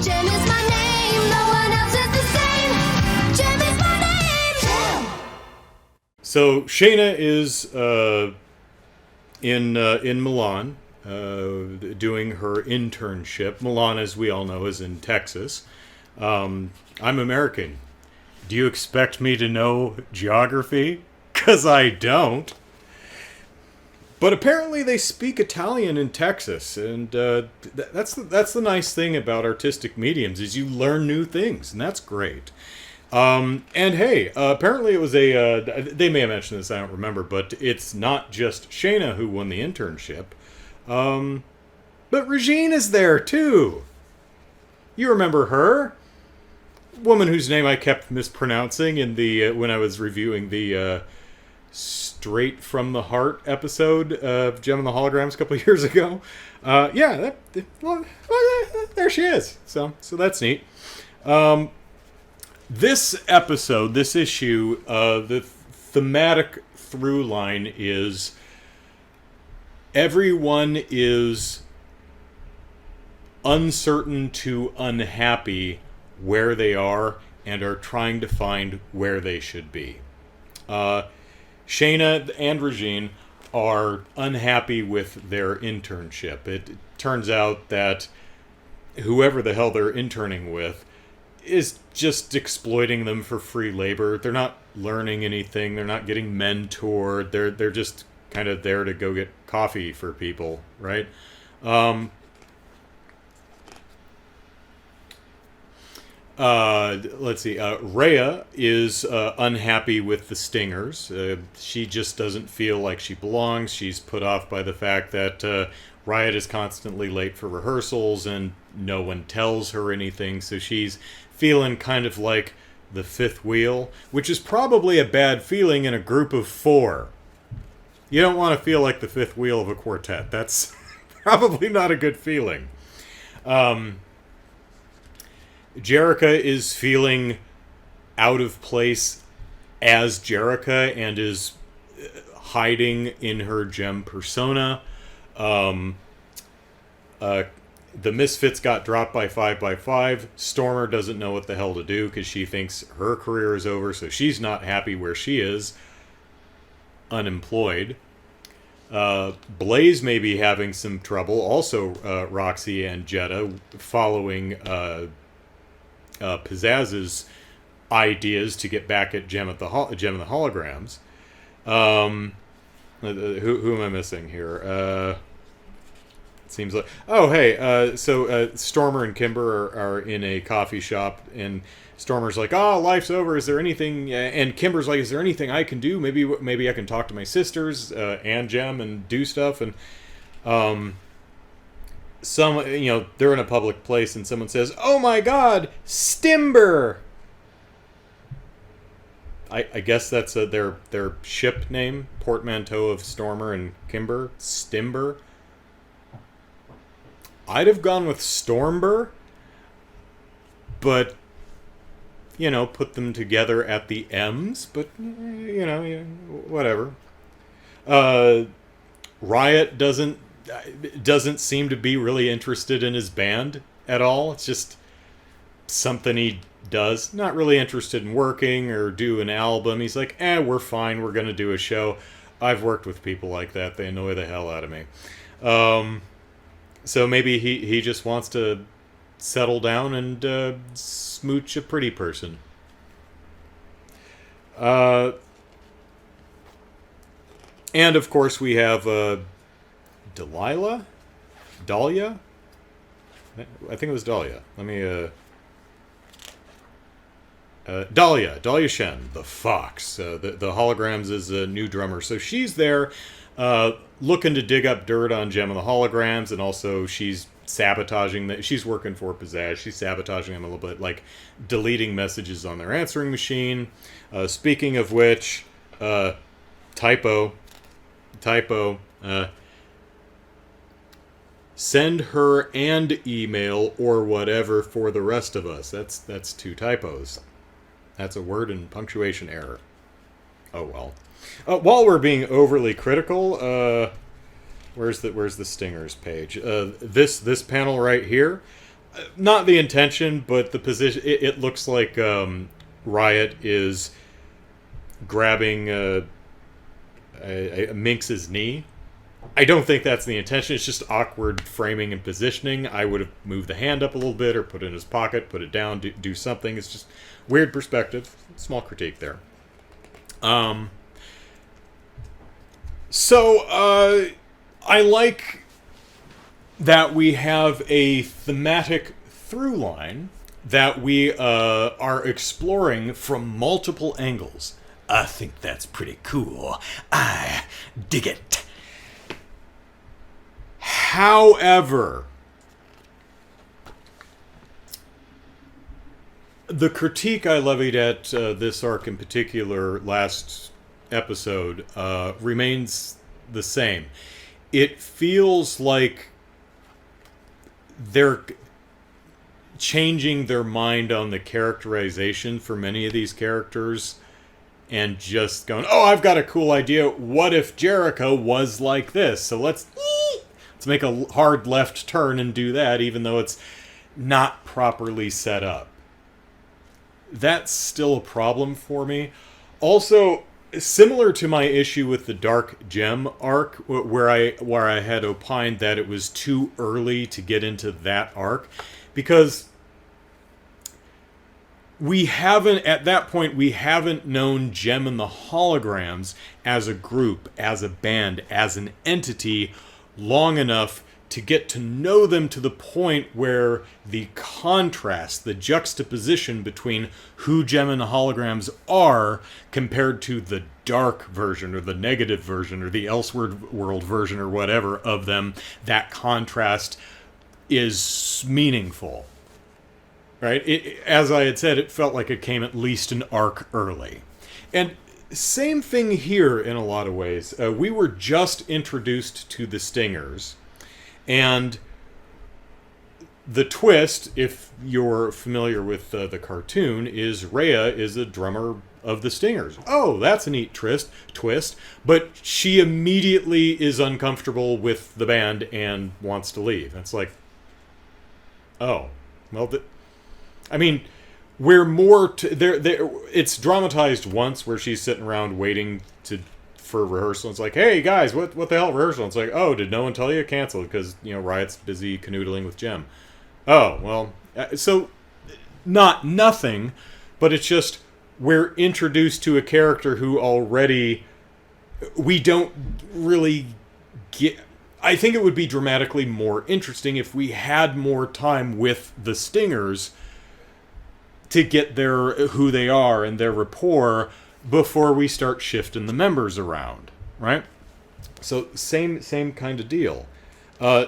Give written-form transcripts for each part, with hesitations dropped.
JEM is my name, no one else is the same. JEM is my name. JEM. So Shayna is in Milan doing her internship. Milan, as we all know, is in Texas. I'm American. Do you expect me to know geography? 'Cause I don't. But apparently they speak Italian in Texas, and that's the nice thing about artistic mediums is you learn new things, and that's great. And hey, apparently it was they may have mentioned this, I don't remember, but it's not just Shayna who won the internship. But Regine is there too. You remember her? Woman whose name I kept mispronouncing in the when I was reviewing the Straight from the Heart episode of JEM and the Holograms a couple of years ago. There she is. So that's neat. This episode, this issue, the thematic through line is everyone is uncertain to unhappy where they are and are trying to find where they should be. Shayna and Regine are unhappy with their internship. It turns out that whoever the hell they're interning with is just exploiting them for free labor. They're not learning anything. They're not getting mentored. They're just kind of there to go get coffee for people, right? Let's see. Rhea is unhappy with the Stingers. She just doesn't feel like she belongs. She's put off by the fact that Riot is constantly late for rehearsals and no one tells her anything. So she's feeling kind of like the fifth wheel, which is probably a bad feeling in a group of four. You don't want to feel like the fifth wheel of a quartet. That's probably not a good feeling. Jerrica is feeling out of place as Jerrica and is hiding in her JEM persona. The Misfits got dropped by 5x5. Stormer doesn't know what the hell to do because she thinks her career is over, so she's not happy where she is, unemployed. Blaze may be having some trouble. Also, Roxy and Jetta following Pizzazz's ideas to get back at JEM and the Holograms. Who am I missing here? It seems like so Stormer and Kimber are in a coffee shop, and Stormer's like, "Oh, life's over. Is there anything?" And Kimber's like, "Is there anything I can do? Maybe I can talk to my sisters and JEM and do stuff." And they're in a public place and someone says, "Oh my God, Stimber!" I guess that's their ship name, portmanteau of Stormer and Kimber, Stimber. I'd have gone with Stormber, but put them together at the M's, but whatever. Riot doesn't seem to be really interested in his band at all. It's just something he does. Not really interested in working or do an album. He's like, we're fine. We're going to do a show. I've worked with people like that. They annoy the hell out of me. So maybe he just wants to settle down and smooch a pretty person. And of course we have Dahlia? I think it was Dahlia. Let me Dahlia Shen, the Fox. The Holograms is a new drummer. So she's there looking to dig up dirt on JEM and the Holograms, and also she's sabotaging she's working for Pizzazz. She's sabotaging them a little bit, like deleting messages on their answering machine. Speaking of which, typo. Send her and email or whatever for the rest of us. That's two typos. That's a word and punctuation error. Oh well. While we're being overly critical, where's the Stingers page? This panel right here. Not the intention, but the position. It looks like Riot is grabbing Minx's knee. I don't think that's the intention. It's just awkward framing and positioning. I would have moved the hand up a little bit or put it in his pocket, put it down, do something. It's just weird perspective. Small critique there. So I like that we have a thematic through line that we are exploring from multiple angles. I think that's pretty cool. I dig it. However, the critique I levied at this arc in particular last episode remains the same. It feels like they're changing their mind on the characterization for many of these characters and just going, oh, I've got a cool idea. What if Jerrica was like this? So let's make a hard left turn and do that, even though it's not properly set up. That's still a problem for me. Also, similar to my issue with the Dark Gem arc, where I had opined that it was too early to get into that arc, because at that point we haven't known JEM and the Holograms as a group, as a band, as an entity long enough to get to know them to the point where the contrast, the juxtaposition between who JEM and the Holograms are compared to the dark version or the negative version or the Elseworld version or whatever of them, that contrast is meaningful. Right? As I had said, it felt like it came at least an arc early. And same thing here in a lot of ways. We were just introduced to the Stingers. And the twist, if you're familiar with the cartoon, is Rhea is a drummer of the Stingers. Oh, that's a neat twist. But she immediately is uncomfortable with the band and wants to leave. It's like, oh, well, I mean, we're more it's dramatized once where she's sitting around waiting for rehearsal. It's like, hey guys, what the hell rehearsal? It's like, oh, did no one tell you? Canceled because Riot's busy canoodling with JEM. Oh, well, so not nothing, but it's just we're introduced to a character who already we don't really get. I think it would be dramatically more interesting if we had more time with the Stingers to get who they are and their rapport before we start shifting the members around, right? So same kind of deal.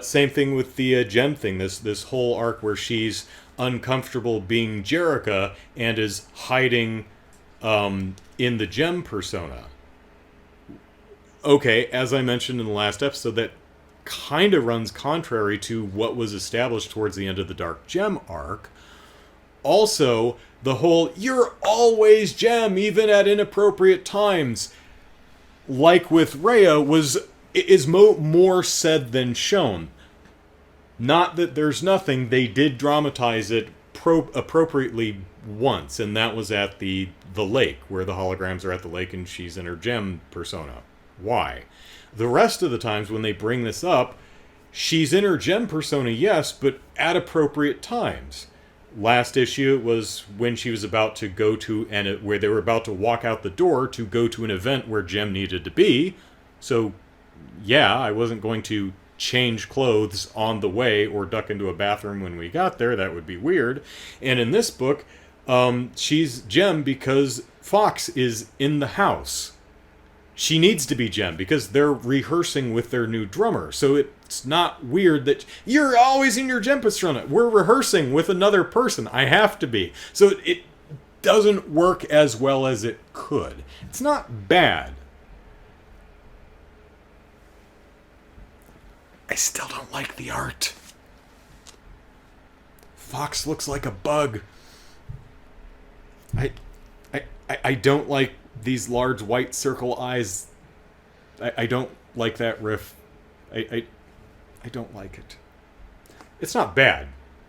Same thing with the JEM thing. This whole arc where she's uncomfortable being Jerrica and is hiding in the JEM persona. Okay, as I mentioned in the last episode, that kind of runs contrary to what was established towards the end of the Dark Gem arc. Also, the whole, you're always JEM, even at inappropriate times, like with Rhea, is more said than shown. Not that there's nothing, they did dramatize it appropriately once, and that was at the lake, where the Holograms are at the lake and she's in her JEM persona. Why? The rest of the times when they bring this up, she's in her JEM persona, yes, but at appropriate times. Last issue was when she was about to go to, where they were about to walk out the door to go to an event where JEM needed to be. So, yeah, I wasn't going to change clothes on the way or duck into a bathroom when we got there. That would be weird. And in this book, she's JEM because Fox is in the house. She needs to be JEM because they're rehearsing with their new drummer. So it's not weird that you're always in your JEM persona. We're rehearsing with another person. I have to be. So it doesn't work as well as it could. It's not bad. I still don't like the art. Fox looks like a bug. I don't like these large white circle eyes. I don't like that riff. I don't like it. It's not bad.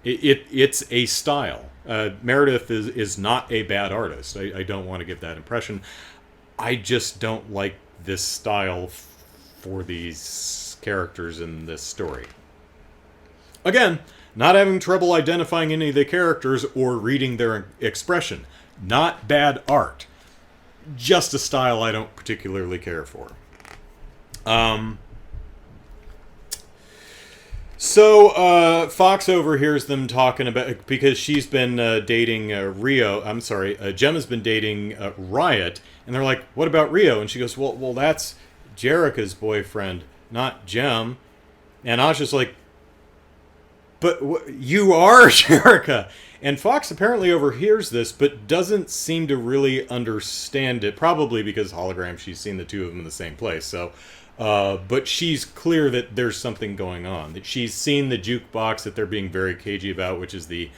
It's a style. Meredith is not a bad artist. I don't want to give that impression. I just don't like this style for these characters in this story. Again, not having trouble identifying any of the characters or reading their expression. Not bad art. Just a style I don't particularly care for. So Fox overhears them talking about, because she's been dating Rio. I'm sorry, Jem has been dating Riot, and they're like, "What about Rio?" And she goes, "Well, that's Jerrica's boyfriend, not Jem." And Asha's like, "But you are Jerrica." And Fox apparently overhears this, but doesn't seem to really understand it. Probably because Holograms, she's seen the two of them in the same place. So, but she's clear that there's something going on. That she's seen the jukebox that they're being very cagey about, which is the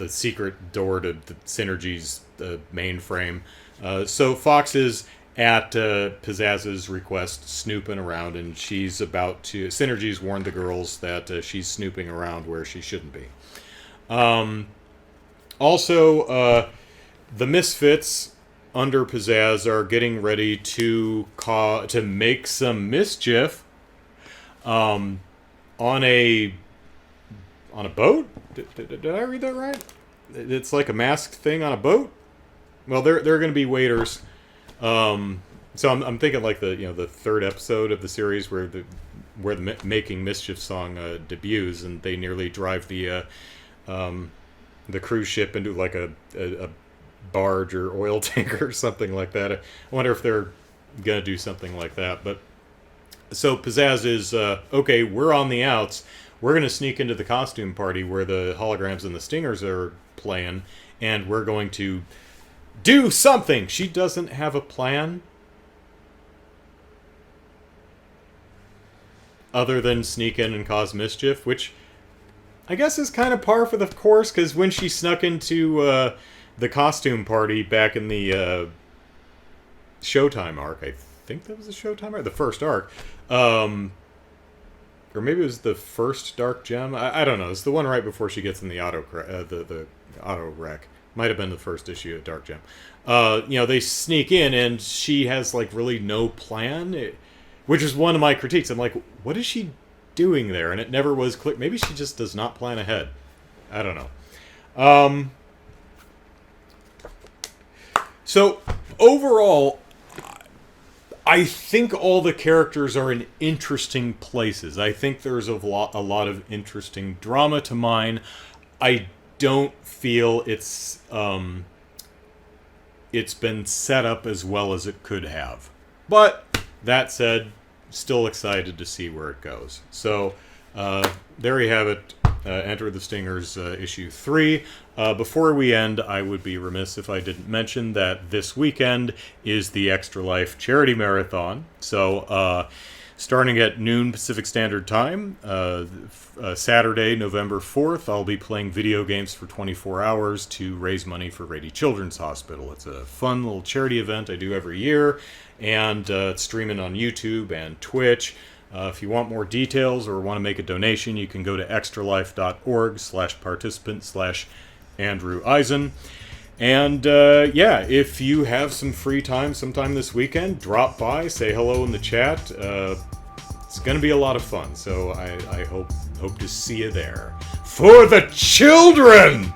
secret door to the Synergy's mainframe. So Fox is at Pizzazz's request snooping around, and she's about to... Synergy's warned the girls that she's snooping around where she shouldn't be. Also, the Misfits under Pizzazz are getting ready to make some mischief on a boat. Did I read that right? It's like a masked thing on a boat. Well, they're going to be waiters. So I'm thinking like the third episode of the series where the Making Mischief song debuts, and they nearly drive the cruise ship into like a barge or oil tanker or something like that. I wonder if they're gonna do something like that. But so Pizzazz is okay. We're on the outs. We're gonna sneak into the costume party where the Holograms and the Stingers are playing, and we're going to do something. She doesn't have a plan other than sneak in and cause mischief, which I guess is kind of par for the course, because when she snuck into the costume party back in the Showtime arc, I think that was the Showtime arc, the first arc, or maybe it was the first Dark Gem. I don't know. It's the one right before she gets in the the auto wreck. Might have been the first issue of Dark Gem. They sneak in, and she has like really no plan, which is one of my critiques. I'm like, what is she doing there? And it never was clear. Maybe she just does not plan ahead. I don't know. So overall, I think all the characters are in interesting places. I think there's a lot of interesting drama to mine. I don't feel it's been set up as well as it could have. But that said, still excited to see where it goes. So there you have it. Enter the Stingers issue 3. Before we end, I would be remiss if I didn't mention that this weekend is the Extra Life Charity Marathon. So starting at noon Pacific Standard Time, Saturday, November 4th, I'll be playing video games for 24 hours to raise money for Rady Children's Hospital. It's a fun little charity event I do every year, and it's streaming on YouTube and Twitch. If you want more details or want to make a donation, you can go to extralife.org/participant/Andrew Eisen. And if you have some free time sometime this weekend, drop by, say hello in the chat. It's going to be a lot of fun, so I hope to see you there. For the children!